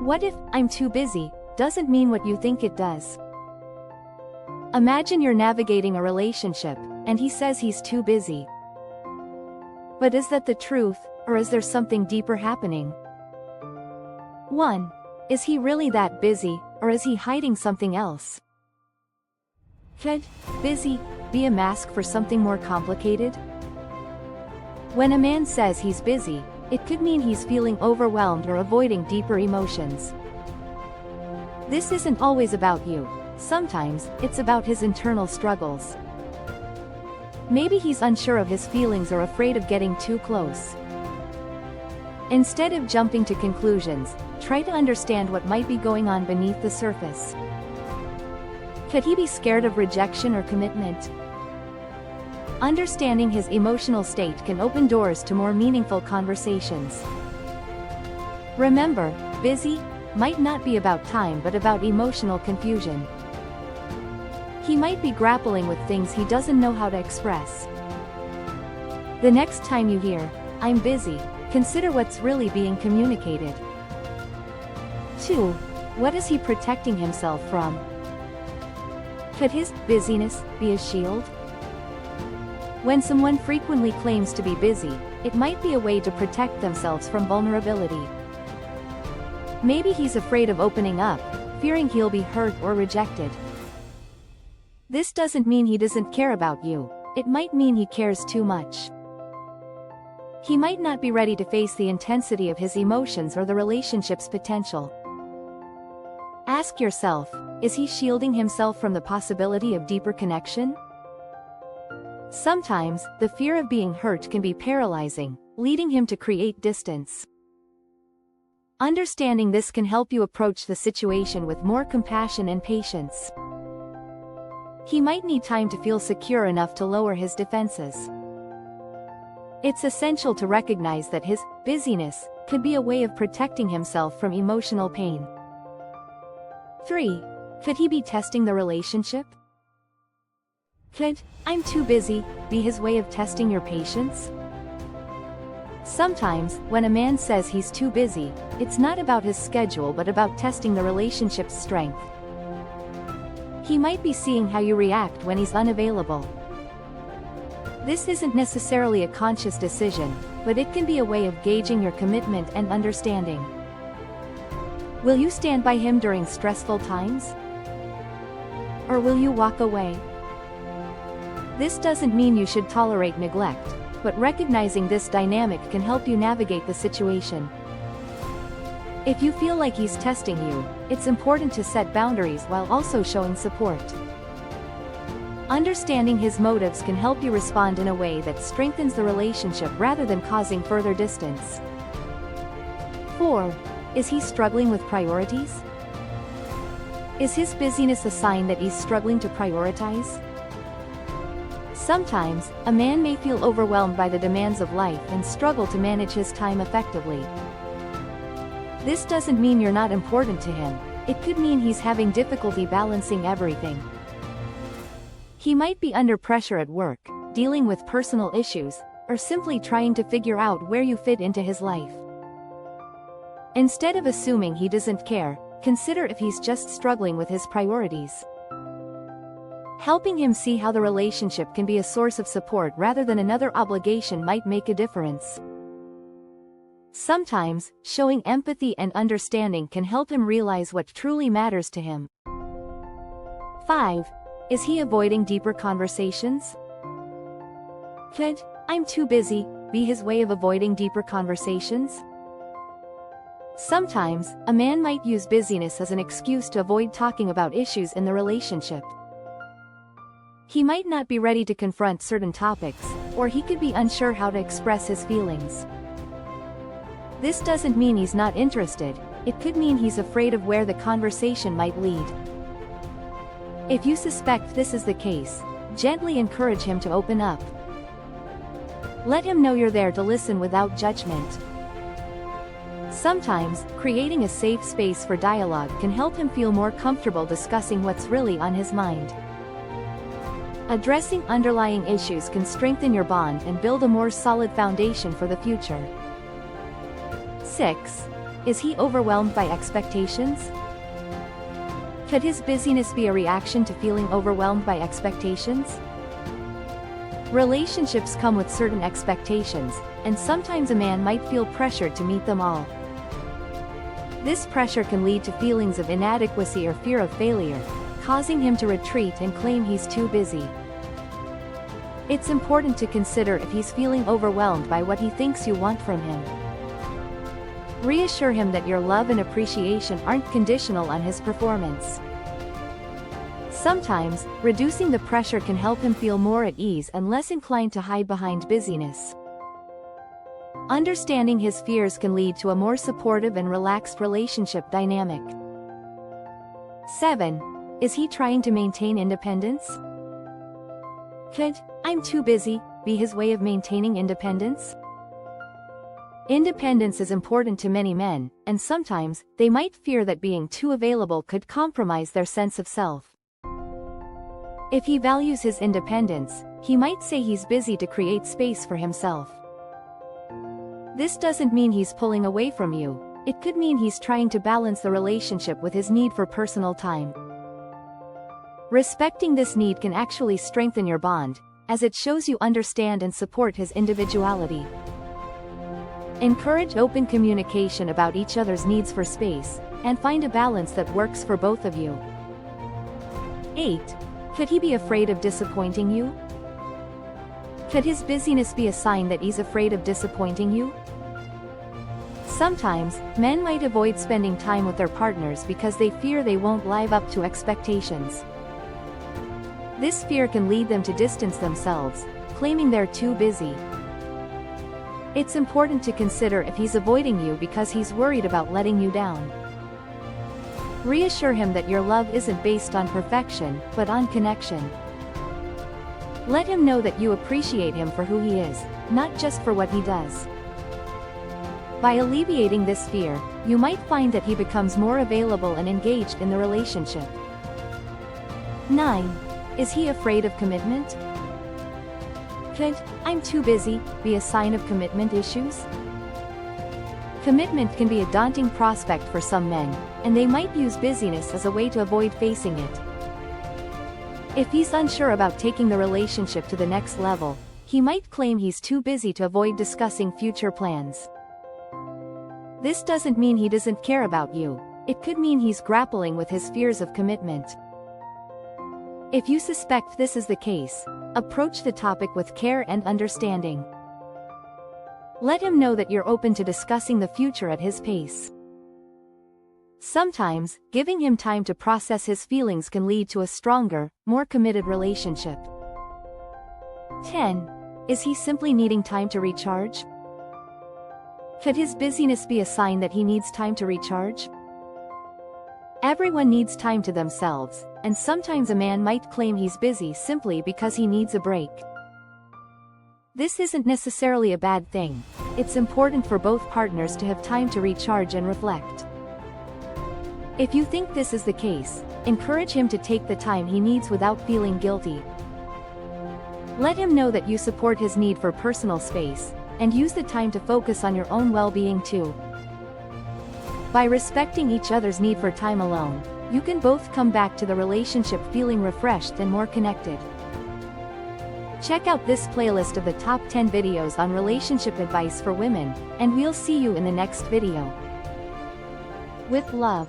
What if "I'm too busy" doesn't mean what you think it does? Imagine you're navigating a relationship, and he says he's too busy. But is that the truth, or is there something deeper happening? 1. Is he really that busy, or is he hiding something else? Could busy be a mask for something more complicated? When a man says he's busy, it could mean he's feeling overwhelmed or avoiding deeper emotions. This isn't always about you. Sometimes, it's about his internal struggles. Maybe he's unsure of his feelings or afraid of getting too close. Instead of jumping to conclusions, try to understand what might be going on beneath the surface. Could he be scared of rejection or commitment? Understanding his emotional state can open doors to more meaningful conversations. Remember, busy might not be about time but about emotional confusion. He might be grappling with things he doesn't know how to express. The next time you hear, "I'm busy," consider what's really being communicated. 2. What is he protecting himself from? Could his busyness be a shield? When someone frequently claims to be busy, it might be a way to protect themselves from vulnerability. Maybe he's afraid of opening up, fearing he'll be hurt or rejected. This doesn't mean he doesn't care about you. It might mean he cares too much. He might not be ready to face the intensity of his emotions or the relationship's potential. Ask yourself, is he shielding himself from the possibility of deeper connection? Sometimes, the fear of being hurt can be paralyzing, leading him to create distance. Understanding this can help you approach the situation with more compassion and patience. He might need time to feel secure enough to lower his defenses. It's essential to recognize that his busyness could be a way of protecting himself from emotional pain. 3. Could he be testing the relationship? Could "I'm too busy" be his way of testing your patience? Sometimes, when a man says he's too busy, it's not about his schedule but about testing the relationship's strength. He might be seeing how you react when he's unavailable. This isn't necessarily a conscious decision, but it can be a way of gauging your commitment and understanding. Will you stand by him during stressful times? Or will you walk away? This doesn't mean you should tolerate neglect, but recognizing this dynamic can help you navigate the situation. If you feel like he's testing you, it's important to set boundaries while also showing support. Understanding his motives can help you respond in a way that strengthens the relationship rather than causing further distance. 4. Is he struggling with priorities? Is his busyness a sign that he's struggling to prioritize? Sometimes, a man may feel overwhelmed by the demands of life and struggle to manage his time effectively. This doesn't mean you're not important to him. It could mean he's having difficulty balancing everything. He might be under pressure at work, dealing with personal issues, or simply trying to figure out where you fit into his life. Instead of assuming he doesn't care, consider if he's just struggling with his priorities. Helping him see how the relationship can be a source of support rather than another obligation might make a difference. Sometimes, showing empathy and understanding can help him realize what truly matters to him. 5. Is he avoiding deeper conversations? Could "I'm too busy" be his way of avoiding deeper conversations? Sometimes, a man might use busyness as an excuse to avoid talking about issues in the relationship. He might not be ready to confront certain topics, or he could be unsure how to express his feelings. This doesn't mean he's not interested, it could mean he's afraid of where the conversation might lead. If you suspect this is the case, gently encourage him to open up. Let him know you're there to listen without judgment. Sometimes, creating a safe space for dialogue can help him feel more comfortable discussing what's really on his mind. Addressing underlying issues can strengthen your bond and build a more solid foundation for the future. 6. Is he overwhelmed by expectations? Could his busyness be a reaction to feeling overwhelmed by expectations? Relationships come with certain expectations, and sometimes a man might feel pressured to meet them all. This pressure can lead to feelings of inadequacy or fear of failure, causing him to retreat and claim he's too busy. It's important to consider if he's feeling overwhelmed by what he thinks you want from him. Reassure him that your love and appreciation aren't conditional on his performance. Sometimes, reducing the pressure can help him feel more at ease and less inclined to hide behind busyness. Understanding his fears can lead to a more supportive and relaxed relationship dynamic. 7. Is he trying to maintain independence? Could "I'm too busy" be his way of maintaining independence? Independence is important to many men, and sometimes, they might fear that being too available could compromise their sense of self. If he values his independence, he might say he's busy to create space for himself. This doesn't mean he's pulling away from you. It could mean he's trying to balance the relationship with his need for personal time. Respecting this need can actually strengthen your bond, as it shows you understand and support his individuality. Encourage open communication about each other's needs for space, and find a balance that works for both of you. 8. Could he be afraid of disappointing you? Could his busyness be a sign that he's afraid of disappointing you? Sometimes, men might avoid spending time with their partners because they fear they won't live up to expectations. This fear can lead them to distance themselves, claiming they're too busy. It's important to consider if he's avoiding you because he's worried about letting you down. Reassure him that your love isn't based on perfection, but on connection. Let him know that you appreciate him for who he is, not just for what he does. By alleviating this fear, you might find that he becomes more available and engaged in the relationship. 9. Is he afraid of commitment? Could "I'm too busy" be a sign of commitment issues? Commitment can be a daunting prospect for some men, and they might use busyness as a way to avoid facing it. If he's unsure about taking the relationship to the next level, he might claim he's too busy to avoid discussing future plans. This doesn't mean he doesn't care about you. It could mean he's grappling with his fears of commitment. If you suspect this is the case, approach the topic with care and understanding. Let him know that you're open to discussing the future at his pace. Sometimes, giving him time to process his feelings can lead to a stronger, more committed relationship. 10. Is he simply needing time to recharge? Could his busyness be a sign that he needs time to recharge? Everyone needs time to themselves, and sometimes a man might claim he's busy simply because he needs a break. This isn't necessarily a bad thing. It's important for both partners to have time to recharge and reflect. If you think this is the case, encourage him to take the time he needs without feeling guilty. Let him know that you support his need for personal space, and use the time to focus on your own well-being too. By respecting each other's need for time alone, you can both come back to the relationship feeling refreshed and more connected. Check out this playlist of the top 10 videos on relationship advice for women, and we'll see you in the next video. With love.